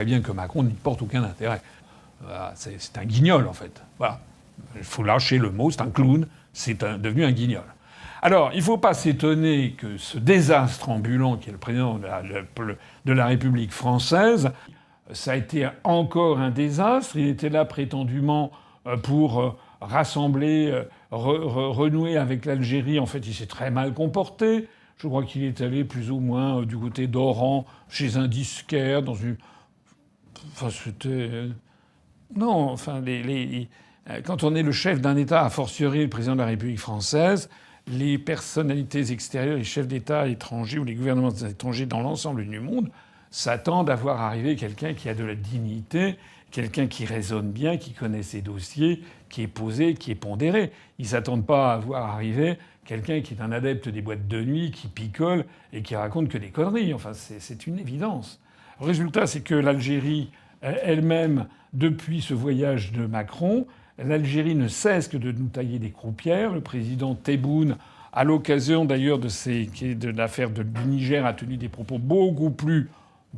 Bien que Macron n'y porte aucun intérêt. C'est un guignol, en fait. Voilà. Il faut lâcher le mot, c'est un clown, devenu un guignol. Alors, il ne faut pas s'étonner que ce désastre ambulant qui est le président de la République française, ça a été encore un désastre. Il était là prétendument pour rassembler, renouer avec l'Algérie. En fait, il s'est très mal comporté. Je crois qu'il est allé plus ou moins du côté d'Oran, chez un disquaire, dans une... Enfin, c'était... Non, enfin, quand on est le chef d'un État, a fortiori le président de la République française, les personnalités extérieures, les chefs d'État étrangers ou les gouvernements étrangers dans l'ensemble du monde s'attendent à voir arriver quelqu'un qui a de la dignité, quelqu'un qui raisonne bien, qui connaît ses dossiers, qui est posé, qui est pondéré. Ils s'attendent pas à voir arriver quelqu'un qui est un adepte des boîtes de nuit, qui picole et qui raconte que des conneries. Enfin, c'est une évidence. Le résultat, c'est que l'Algérie elle-même, depuis ce voyage de Macron, l'Algérie ne cesse que de nous tailler des croupières. Le président Tebboune, à l'occasion d'ailleurs de l'affaire du Niger, a tenu des propos beaucoup plus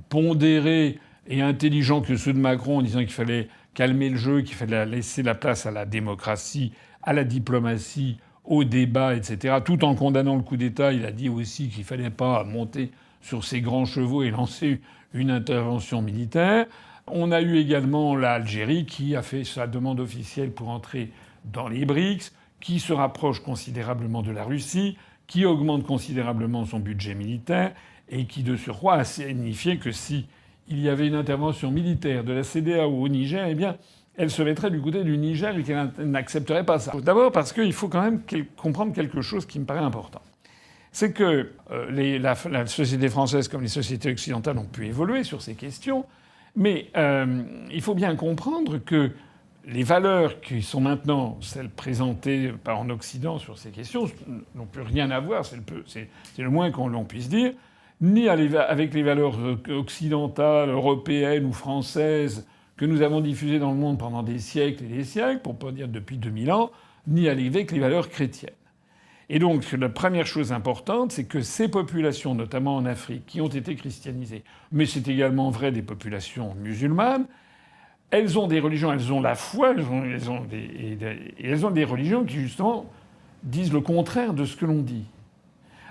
pondérés et intelligents que ceux de Macron, en disant qu'il fallait calmer le jeu, qu'il fallait laisser la place à la démocratie, à la diplomatie, au débat, etc. Tout en condamnant le coup d'État, il a dit aussi qu'il fallait pas monter sur ses grands chevaux et lancer une intervention militaire. On a eu également l'Algérie qui a fait sa demande officielle pour entrer dans les BRICS, qui se rapproche considérablement de la Russie, qui augmente considérablement son budget militaire et qui, de surcroît, a signifié que si il y avait une intervention militaire de la CEDEAO au Niger, eh bien, elle se mettrait du côté du Niger et qu'elle n'accepterait pas ça. D'abord parce qu'il faut quand même comprendre quelque chose qui me paraît important. C'est que la société française comme les sociétés occidentales ont pu évoluer sur ces questions, mais il faut bien comprendre que les valeurs qui sont maintenant celles présentées en Occident sur ces questions n'ont plus rien à voir, c'est le moins qu'on puisse dire, ni avec les valeurs occidentales, européennes ou françaises que nous avons diffusées dans le monde pendant des siècles et des siècles, pour pas dire depuis 2000 ans, ni avec les valeurs chrétiennes. Et donc, la première chose importante, c'est que ces populations, notamment en Afrique, qui ont été christianisées, mais c'est également vrai des populations musulmanes, elles ont des religions, elles ont la foi, elles ont des religions qui, justement, disent le contraire de ce que l'on dit.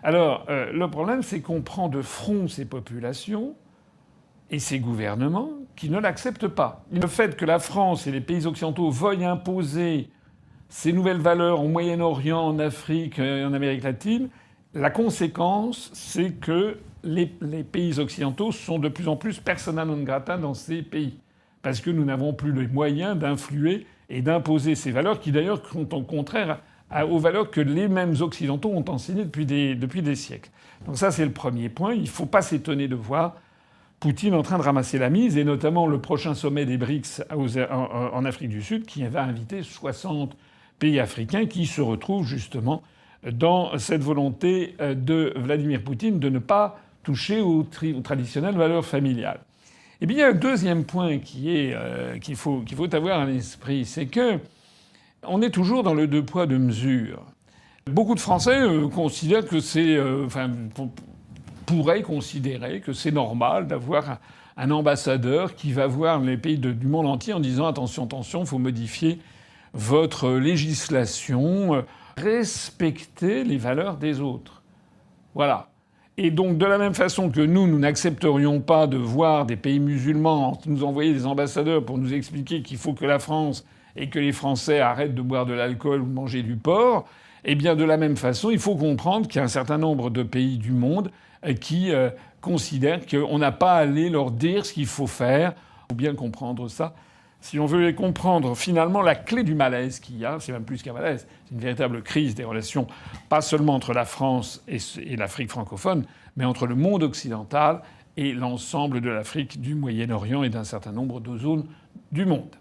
Alors, le problème, c'est qu'on prend de front ces populations et ces gouvernements qui ne l'acceptent pas. Le fait que la France et les pays occidentaux veuillent imposer ces nouvelles valeurs au Moyen-Orient, en Afrique et en Amérique latine, la conséquence, c'est que les pays occidentaux sont de plus en plus persona non grata dans ces pays. Parce que nous n'avons plus les moyens d'influer et d'imposer ces valeurs qui, d'ailleurs, sont au contraire aux valeurs que les mêmes Occidentaux ont enseignées depuis des siècles. Donc ça, c'est le premier point. Il ne faut pas s'étonner de voir Poutine en train de ramasser la mise, et notamment le prochain sommet des BRICS en Afrique du Sud, qui va inviter 60 pays africains qui se retrouvent justement dans cette volonté de Vladimir Poutine de ne pas toucher aux traditionnelles valeurs familiales. Et bien, il y a un deuxième point qu'il faut avoir à l'esprit, c'est que on est toujours dans le deux poids deux mesures. Beaucoup de Français considèrent que pourraient considérer que c'est normal d'avoir un ambassadeur qui va voir les pays du monde entier en disant attention, attention, il faut modifier votre législation, respecter les valeurs des autres. Voilà. Et donc, de la même façon que nous n'accepterions pas de voir des pays musulmans nous envoyer des ambassadeurs pour nous expliquer qu'il faut que la France et que les Français arrêtent de boire de l'alcool ou de manger du porc, eh bien, de la même façon, il faut comprendre qu'il y a un certain nombre de pays du monde qui considèrent qu'on n'a pas à aller leur dire ce qu'il faut faire. Il faut bien comprendre ça. Si on veut comprendre finalement la clé du malaise qu'il y a, c'est même plus qu'un malaise, c'est une véritable crise des relations, pas seulement entre la France et l'Afrique francophone, mais entre le monde occidental et l'ensemble de l'Afrique, du Moyen-Orient et d'un certain nombre de zones du monde.